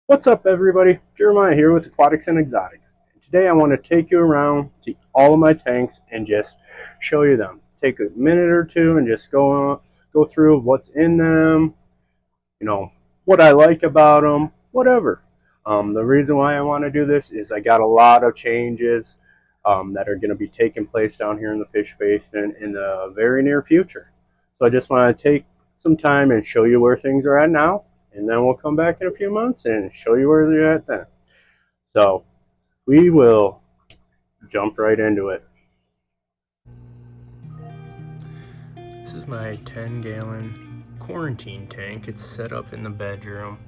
What's up, everybody? Jeremiah here with Aquatics and Exotics. Today I want to take you around to all of my tanks and just show you them. Take a minute or two and just go through what's in them, you know, what I like about them, whatever. The reason why I want to do this is I got a lot of changes that are going to be taking place down here in the fish basin in the very near future. So I just want to take some time and show you where things are at now, and then we'll come back in a few months and show you where they're at then. So we will jump right into it. This is my 10-gallon quarantine tank. It's set up in the bedroom.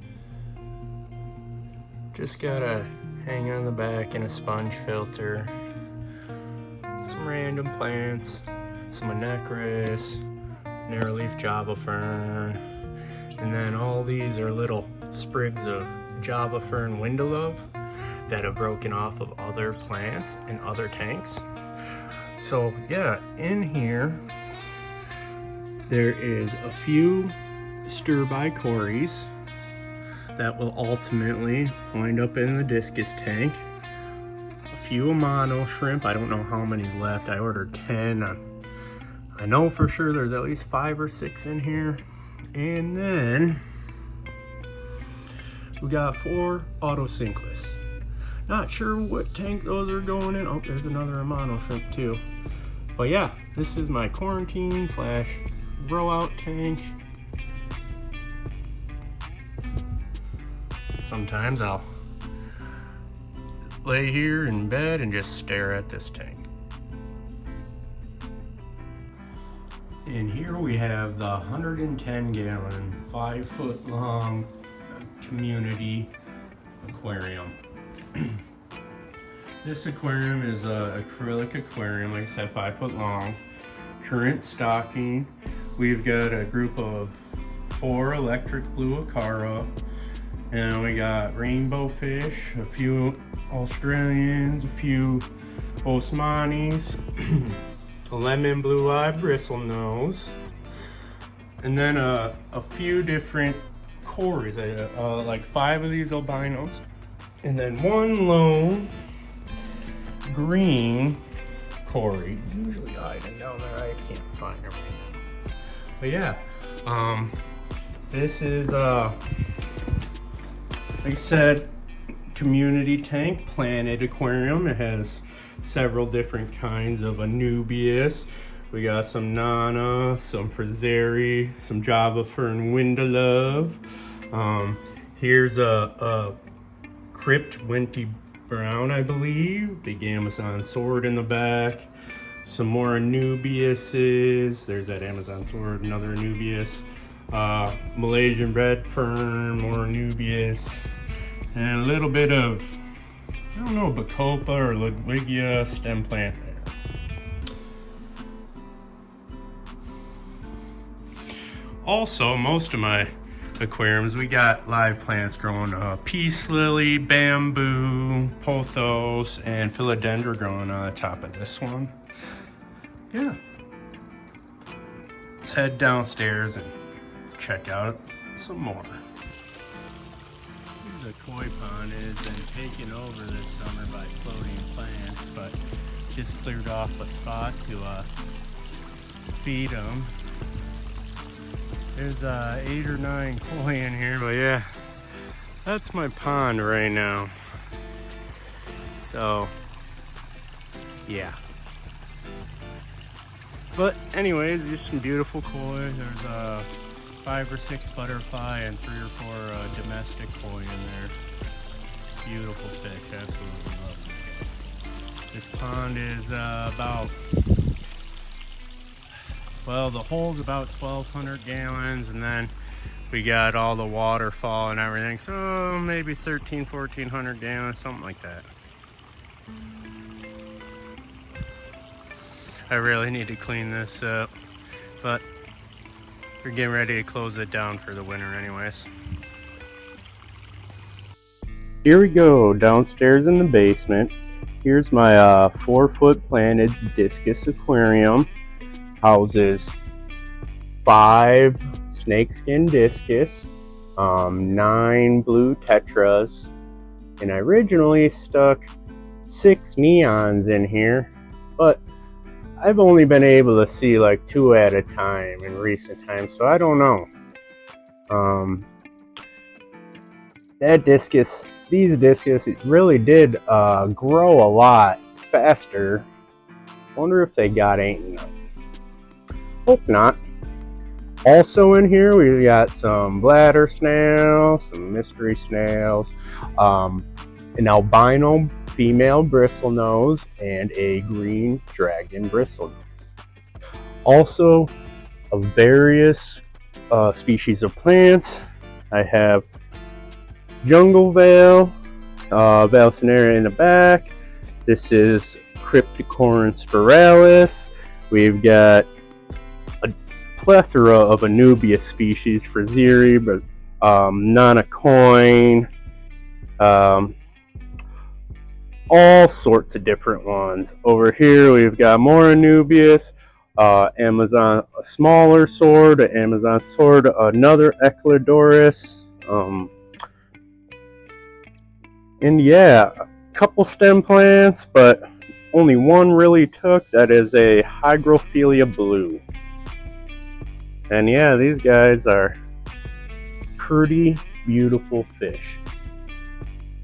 Just got a hanger on the back and a sponge filter. Some random plants, some anecris, narrowleaf java fern, and then all these are little sprigs of java fern windalove that have broken off of other plants in other tanks. So yeah, in here there is a few stir-by cories that will ultimately wind up in the discus tank. A few Amano shrimp. I don't know how many's left. I ordered 10. I know for sure there's at least 5 or 6 in here. And then we got 4 autocinkless. Not sure what tank those are going in. Oh, there's another Amano shrimp too. But yeah, this is my quarantine / grow out tank. Sometimes I'll lay here in bed and just stare at this tank. And here we have the 110-gallon, 5-foot long community aquarium. This aquarium is an acrylic aquarium, like I said, 5 foot long. Current stocking, we've got a group of 4 electric blue acara, and we got rainbow fish, a few Australians, a few Osmanis, a lemon blue-eye bristlenose, and then a few different cories, like 5 of these albinos, and then 1 lone green cory, usually hiding down there. I can't find her right now. But yeah, this is like I said, community tank, planted aquarium. It has several different kinds of Anubias. We got some Nana, some Frazeri, some Java Fern Windalove. Here's a Crypt Wenty Brown, I believe. Big Amazon sword in the back. Some more Anubiases. There's that Amazon sword, another Anubias. Malaysian red fern, more Anubias. And a little bit of, I don't know, Bacopa or Ludwigia stem plant there. Also, most of my aquariums, we got live plants growing. Peace lily, bamboo, pothos, and philodendron growing on the top of this one. Yeah. Let's head downstairs and check out some more. The koi pond has been taken over this summer by floating plants, but just cleared off a spot to feed them. There's 8 or 9 koi in here, but yeah, that's my pond right now. So, yeah. But anyways, just some beautiful koi. There's 5 or 6 butterfly and 3 or 4 domestic koi in there. Beautiful fish, absolutely love this guy. This pond is about, well, the hole's about 1,200 gallons, and then we got all the waterfall and everything, so maybe 1,400 gallons, something like that. I really need to clean this up, but we're getting ready to close it down for the winter anyways. Here we go, downstairs in the basement. Here's my 4-foot planted discus aquarium. Houses 5 snakeskin discus, 9 blue tetras, and I originally stuck 6 neons in here, but I've only been able to see like 2 at a time in recent times, so I don't know. These discus really did grow a lot faster. Wonder if they got eaten up. Hope not. Also in here we got some bladder snails, some mystery snails, an albino female bristlenose, and a green dragon bristlenose. Also, of various species of plants, I have jungle vale, valsinaria in the back. This is Cryptocorin spiralis. We've got a plethora of Anubias species, Fraseri, but Nonacoin, all sorts of different ones. Over here we've got more Anubias, Amazon, a smaller sword, an Amazon sword, another Eclodoris, and yeah, a couple stem plants, but only one really took. That is a Hygrophila blue. And yeah, these guys are pretty beautiful fish.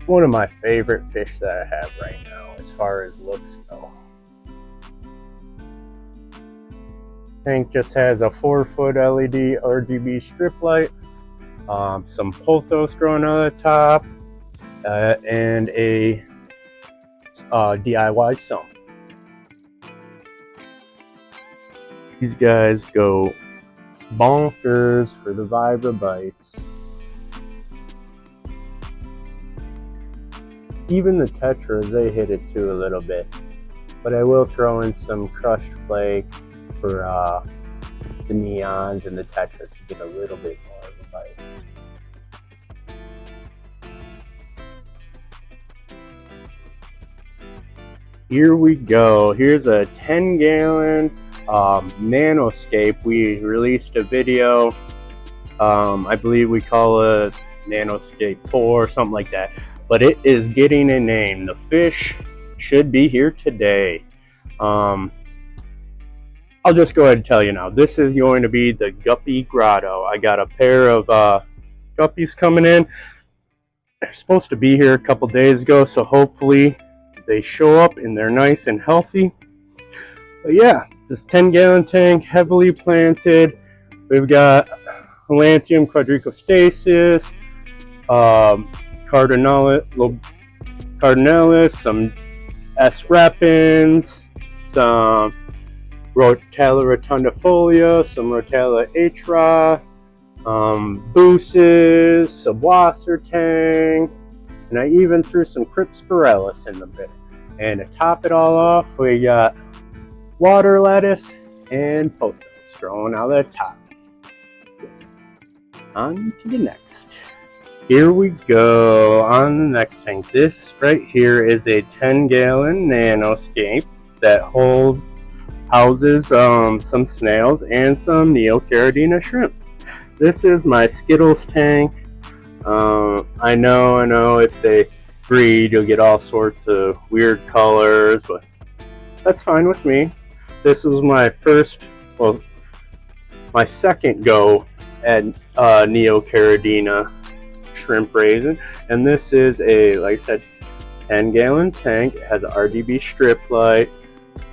One of my favorite fish that I have right now as far as looks go. Tank just has a 4-foot LED RGB strip light, some pothos growing on the top, and a DIY sump. These guys go bonkers for the Vibra bites. Even the tetras, they hit it too a little bit. But I will throw in some crushed flake for the neons and the tetras to get a little bit more of a bite. Here we go. Here's a 10-gallon nanoscape. We released a video. I believe we call it Nanoscape 4, something like that. But it is getting a name. The fish should be here today. I'll just go ahead and tell you now. This is going to be the guppy grotto. I got a pair of guppies coming in. They're supposed to be here a couple days ago, so hopefully they show up and they're nice and healthy. But yeah, this 10-gallon tank, heavily planted. We've got Lantium quadricostasis, Cardinalis, some S. repens, some Rotella rotundifolia, some Rotella atra, Booses, Subwasser tang, and I even threw some Cryptospiralis in the bit. And to top it all off, we got water lettuce and pothos growing out of the top. On to the next. Here we go on the next tank. This right here is a 10-gallon nanoscape that houses some snails and some Neocaridina shrimp. This is my Skittles tank. I know if they breed you'll get all sorts of weird colors, but that's fine with me. This was my second go at Neocaridina shrimp raising, and this is a, like I said, 10-gallon tank. It has an RGB strip light,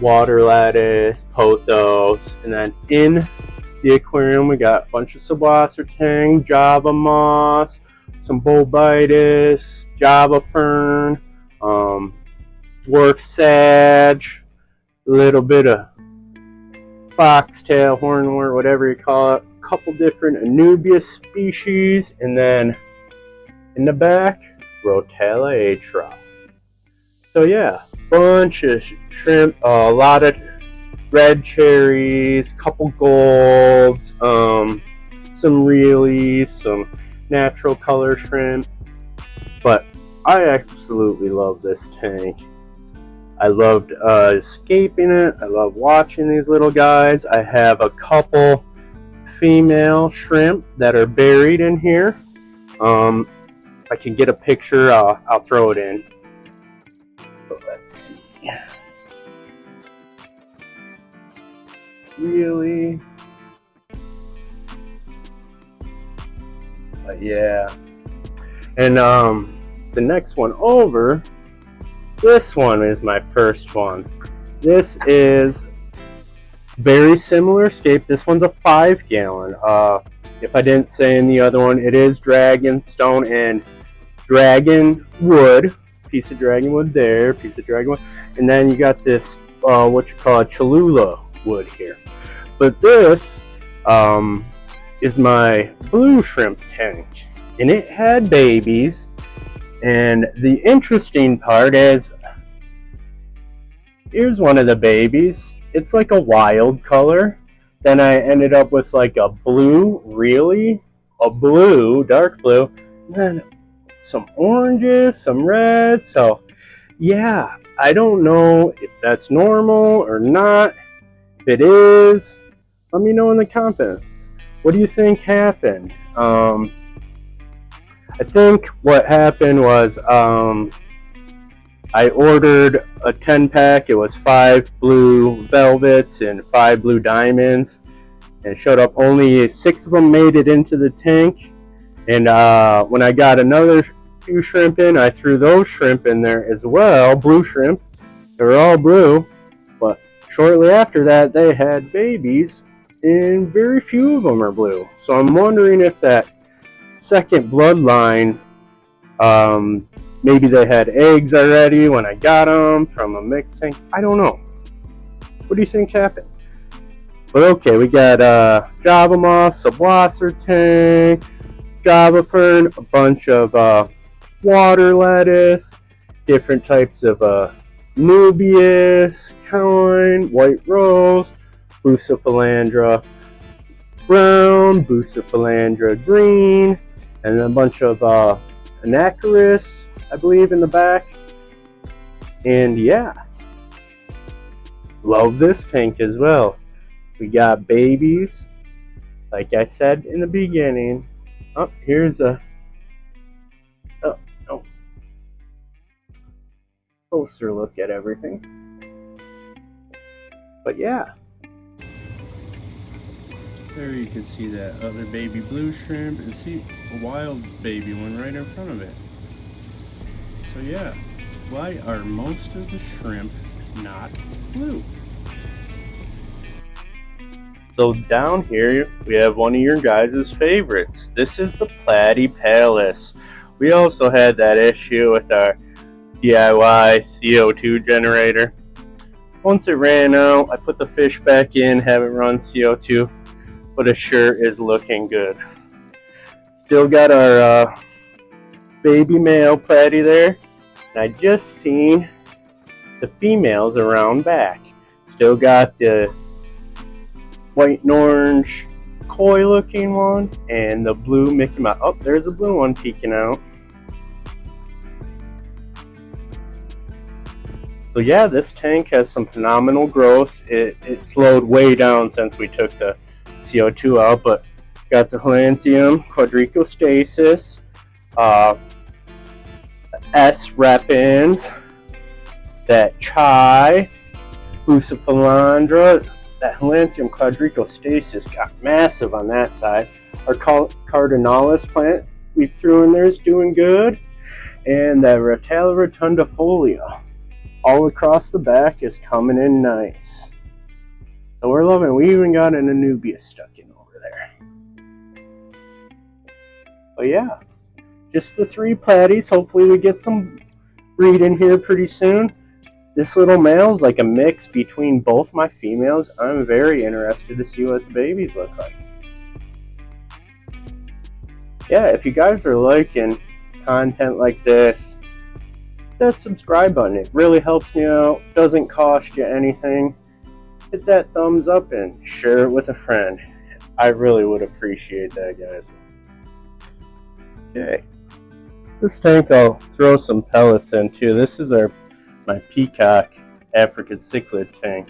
water lettuce, pothos, and then in the aquarium we got a bunch of Subwasser tang, Java moss, some Bolbitis, Java fern, dwarf sage, a little bit of foxtail, hornwort, whatever you call it, a couple different Anubias species, and then in the back, Rotella atra. So yeah, bunch of shrimp, a lot of red cherries, couple golds, some realies, some natural color shrimp. But I absolutely love this tank. I loved escaping it. I love watching these little guys. I have a couple female shrimp that are buried in here. If I can get a picture, I'll throw it in. But let's see. Really? But yeah. And the next one over, this one is my first one. This is very similar scape. This one's a 5-gallon. If I didn't say in the other one, it is dragon stone and dragon wood. Piece of dragon wood there, piece of dragon wood. And then you got this, what you call a Cholula wood here. But this is my blue shrimp tank. And it had babies. And the interesting part is, here's one of the babies. It's like a wild color. Then I ended up with like a blue, really? A blue, dark blue. And then some oranges, some reds. So yeah, I don't know if that's normal or not. If it is, let me know in the comments. What do you think happened? I think what happened was I ordered a 10-pack. It was 5 blue velvets and 5 blue diamonds. And it showed up only 6 of them made it into the tank. And when I got another few shrimp in, I threw those shrimp in there as well. Blue shrimp. They were all blue. But shortly after that, they had babies. And very few of them are blue. So I'm wondering if that second bloodline, maybe they had eggs already when I got them from a mixed tank. I don't know. What do you think happened? But okay, we got Java moss, a blosser tank, Java fern, a bunch of water lettuce, different types of Nubius, Coin, white rose, Bucephalandra brown, Bucephalandra green, and a bunch of anacaris, I believe, in the back. And yeah, love this tank as well. We got babies, like I said in the beginning. Oh, here's a closer look at everything. But yeah, there you can see that other baby blue shrimp, and see a wild baby one right in front of it. So yeah, why are most of the shrimp not blue? So down here we have one of your guys' favorites. This is the Platy Palace. We also had that issue with our DIY CO2 generator. Once it ran out, I put the fish back in, have it run CO2, but it sure is looking good. Still got our baby male Platy there. And I just seen the females around back. Still got the white and orange koi looking one and the blue Mickey Mouse. Oh, there's a blue one peeking out. So yeah, this tank has some phenomenal growth. It slowed way down since we took the CO2 out, but got the Helantium quadricostasis, S. repens, that chai, Bucephalandra. That Helantium quadricostasis got massive on that side. Our cardinalis plant we threw in there is doing good, and the Rotella rotundifolia all across the back is coming in nice. So we're loving it. We even got an Anubias stuck in over there. But yeah, just the 3 Platys. Hopefully we get some breed in here pretty soon. This little male is like a mix between both my females. I'm very interested to see what the babies look like. Yeah, if you guys are liking content like this, that subscribe button. It really helps me out. Doesn't cost you anything. Hit that thumbs up and share it with a friend. I really would appreciate that, guys. Okay. This tank I'll throw some pellets into. This is my peacock African cichlid tank.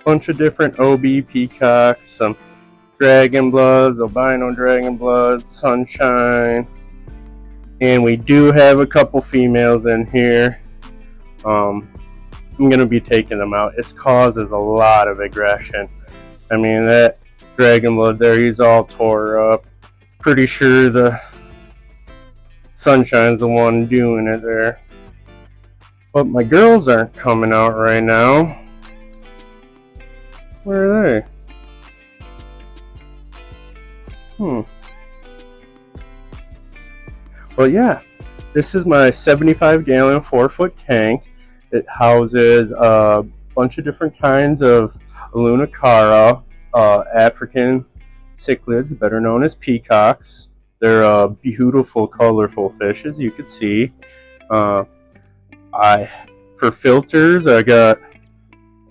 Bunch of different OB peacocks, some dragon bloods, albino dragon bloods, sunshine, and we do have a couple females in here. I'm gonna be taking them out. It causes a lot of aggression. I mean, that dragon blood there, he's all tore up. Pretty sure the sunshine's the one doing it there. But my girls aren't coming out right now. Where are they? But yeah, this is my 75-gallon 4-foot tank. It houses a bunch of different kinds of acara, African cichlids, better known as peacocks. They're beautiful, colorful fish, as you can see. For filters, I got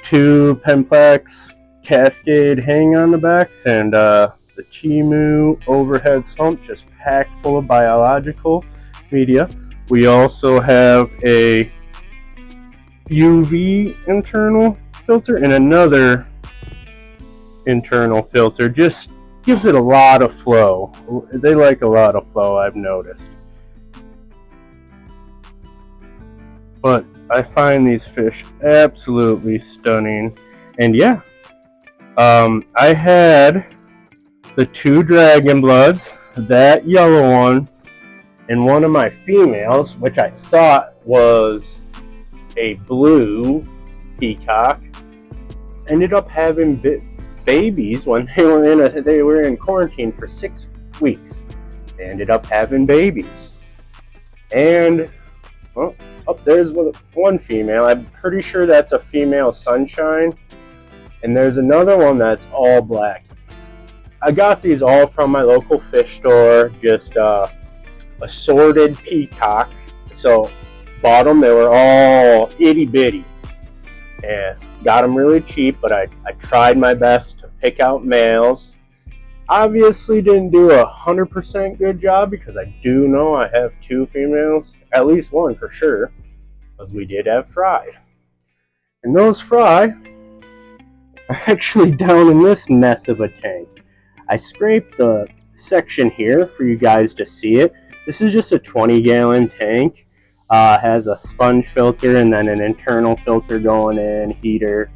2 Penplex Cascade hang on the backs and the Timu overhead sump just packed full of biological media. We also have a UV internal filter and another internal filter. Just gives it a lot of flow. They like a lot of flow, I've noticed. But I find these fish absolutely stunning. And yeah, I had the 2 dragon bloods, that yellow one, and one of my females, which I thought was a blue peacock, ended up having babies when they were in quarantine for 6 weeks. They ended up having babies. And well, up there's one female. I'm pretty sure that's a female sunshine. And there's another one that's all black. I got these all from my local fish store, just assorted peacocks. So bought them, they were all itty bitty. And got them really cheap, but I tried my best to pick out males. Obviously didn't do 100% good job because I do know I have 2 females, at least one for sure, because we did have fry. And those fry are actually down in this mess of a tank. I scraped the section here for you guys to see it. This is just a 20-gallon tank. Has a sponge filter and then an internal filter going in, heater,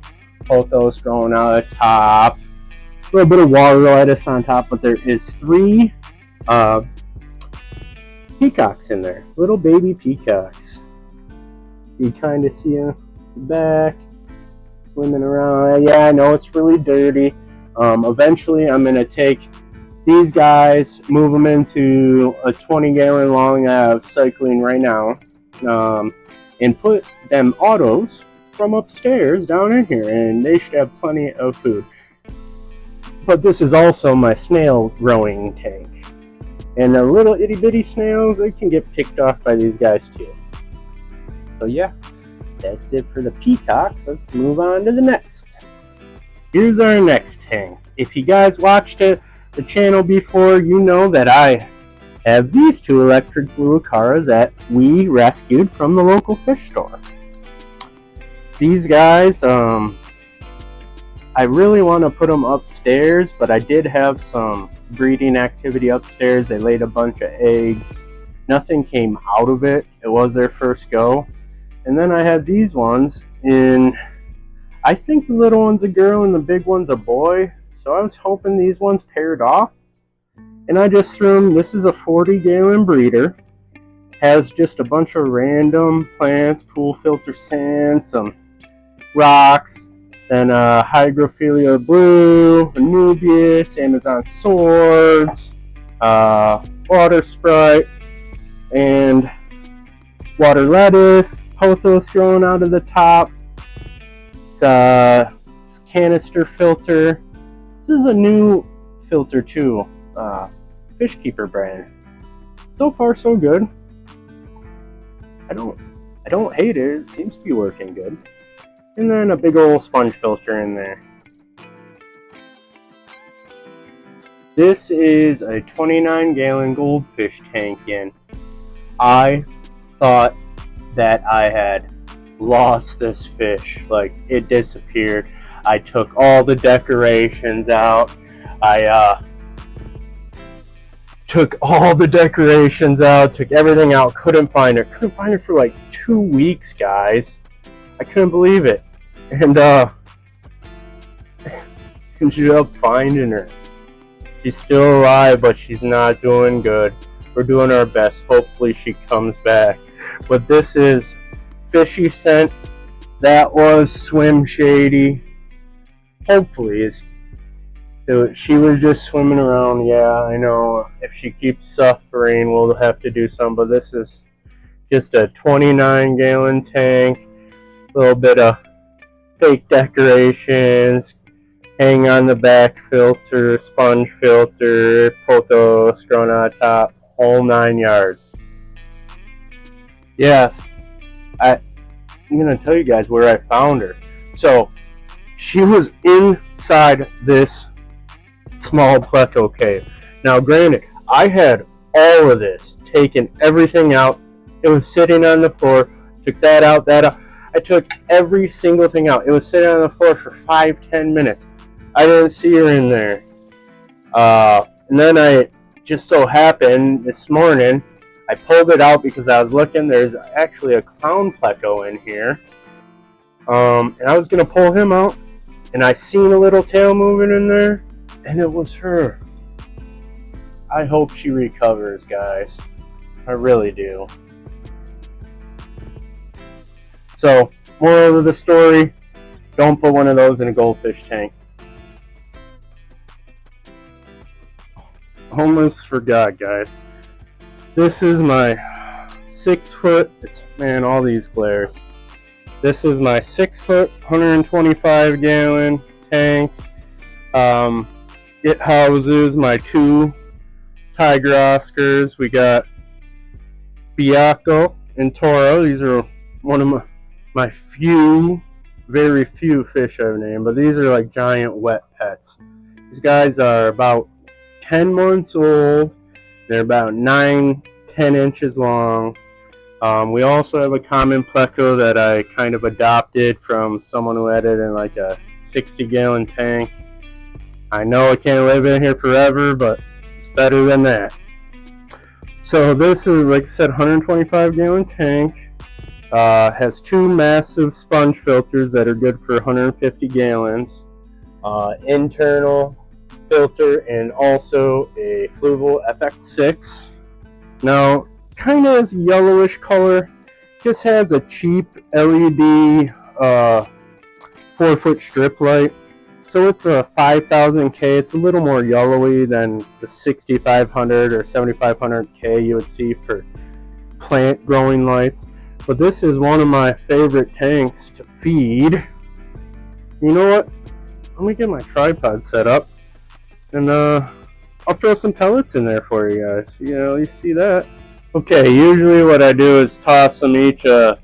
both those going out the top. A little bit of water lettuce on top, but there is 3 peacocks in there, little baby peacocks. You kind of see them back, swimming around. Yeah, I know it's really dirty. Eventually I'm going to take these guys, move them into a 20-gallon long I have cycling right now, and put them autos from upstairs down in here, and they should have plenty of food. But this is also my snail growing tank. And the little itty bitty snails, they can get picked off by these guys too. So yeah, that's it for the peacocks. Let's move on to the next. Here's our next tank. If you guys watched the channel before, you know that I have these 2 electric blue acaras that we rescued from the local fish store. These guys, I really want to put them upstairs, but I did have some breeding activity upstairs. They laid a bunch of eggs. Nothing came out of it. It was their first go. And then I had these ones in, I think the little one's a girl and the big one's a boy. So I was hoping these ones paired off. And I just threw them. This is a 40-gallon breeder. Has just a bunch of random plants, pool filter sand, some rocks, then Hygrophilia blue, Anubias, Amazon swords, water sprite, and water lettuce, pothos growing out of the top. It's canister filter. This is a new filter too, Fishkeeper brand. So far so good. I don't hate it. It seems to be working good. And then a big old sponge filter in there. This is a 29-gallon Goldfish tank in. I thought that I had lost this fish. Like, it disappeared. I took all the decorations out. I took all the decorations out, took everything out, couldn't find her for like 2 weeks, guys. I couldn't believe it. And ended up finding her. She's still alive, but she's not doing good. We're doing our best. Hopefully she comes back. But this is Fishy Scent. That was Swim Shady. Hopefully she was just swimming around. Yeah, I know. If she keeps suffering, we'll have to do some. But this is just a 29-gallon tank. A little bit of fake decorations. Hang on the back filter, sponge filter, pothos grown on top, whole 9 yards. Yes, I'm going to tell you guys where I found her. So, she was inside this small Pleco cave. Now, granted, I had all of this, taken everything out. It was sitting on the floor. Took that out, that out. I took every single thing out. It was sitting on the floor for 5-10 minutes. I didn't see her in there. And then I just so happened this morning, I pulled it out because I was looking. There's actually a clown Pleco in here. And I was going to pull him out. And I seen a little tail moving in there. And it was her. I hope she recovers, guys. I really do. So, moral of the story, don't put one of those in a goldfish tank. Almost forgot, guys. This is my 6 foot, man, all these glares. This is my 6 foot, 125 gallon tank. It houses my 2 tiger Oscars. We got Biaco and Toro. These are one of my few, very few fish I've named, but these are like giant wet pets. These guys are about 10 months old. They're about 9-10 inches long. We also have a common Pleco that I kind of adopted from someone who had it in like a 60-gallon tank. I know I can't live in here forever, but it's better than that. So this is, like I said, 125-gallon tank. Has 2 massive sponge filters that are good for 150 gallons. Internal filter and also a Fluval FX6. Now, kind of has a yellowish color. Just has a cheap LED 4-foot strip light. So it's a 5000K. It's a little more yellowy than the 6500 or 7500K you would see for plant growing lights. But this is one of my favorite tanks to feed. You know what? Let me get my tripod set up. And I'll throw some pellets in there for you guys. You know, you see that. Okay, usually what I do is toss them each a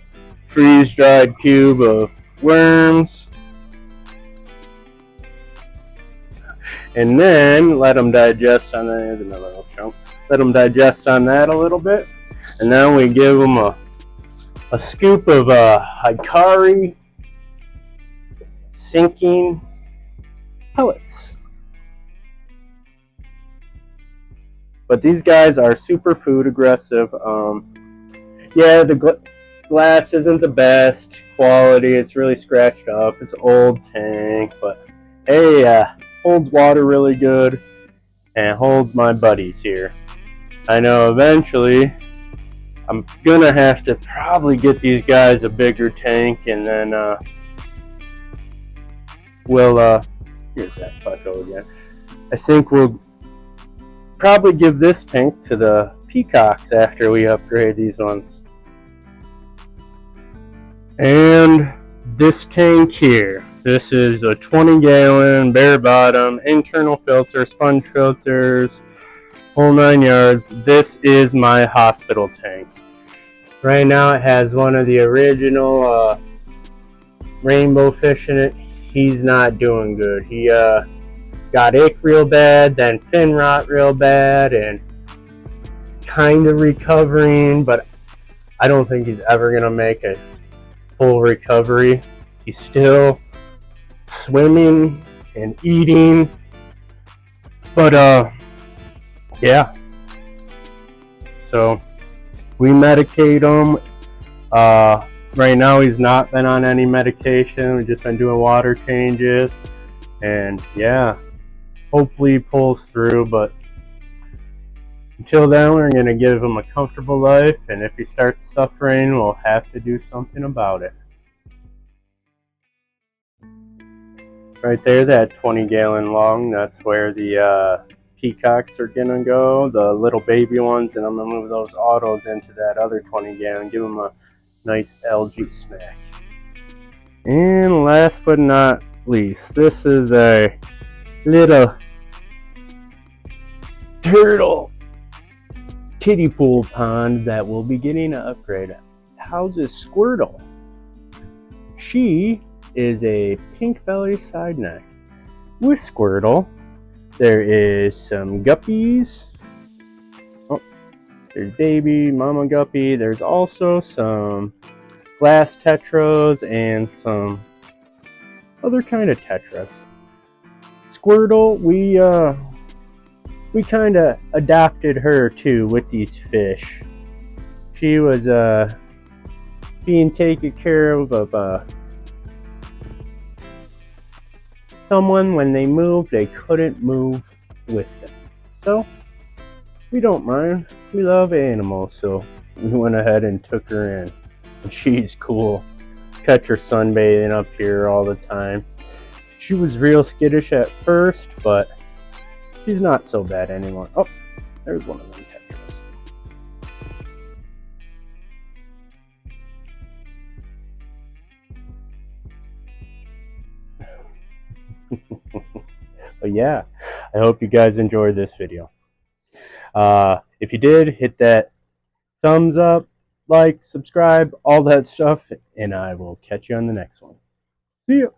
freeze-dried cube of worms. And then let them digest on that. There's another little chunk. Let them digest on that a little bit. And then we give them a scoop of acara sinking pellets. But these guys are super food aggressive. Yeah, the glass isn't the best quality. It's really scratched up. It's an old tank, but hey, holds water really good and holds my buddies here. I know eventually I'm gonna have to probably get these guys a bigger tank, and then we'll here's that Pleco again. I think we'll probably give this tank to the peacocks after we upgrade these ones. And this tank here, this is a 20-gallon bare bottom, internal filter, sponge filters, whole 9 yards. This is my hospital tank. Right now it has one of the original rainbow fish in it. He's not doing good. He got ick real bad, then fin rot real bad, and kind of recovering, but I don't think he's ever gonna make a full recovery. He's still swimming and eating, But yeah, so we medicate him. Right now he's not been on any medication. We've just been doing water changes, and yeah, hopefully he pulls through. But until then, we're gonna give him a comfortable life, and if he starts suffering, we'll have to do something about it. Right there, that 20-gallon long, that's where the peacocks are gonna go, the little baby ones, and I'm gonna move those autos into that other 20-gallon, give them a nice algae snack. And last but not least, this is a little turtle kiddie pool pond that will be getting an upgrade. It houses Squirtle. She is a pink belly side neck. With Squirtle, there is some guppies. Oh, there's baby, mama guppy. There's also some glass tetras and some other kind of tetras. Squirtle, we kind of adopted her too with these fish. She was being taken care of someone. When they moved, they couldn't move with them. So we don't mind. We love animals, so we went ahead and took her in. And she's cool. Catch her sunbathing up here all the time. She was real skittish at first, but she's not so bad anymore. Oh, there's one of them tetras. But yeah, I hope you guys enjoyed this video. If you did, hit that thumbs up, like, subscribe, all that stuff, and I will catch you on the next one. See ya.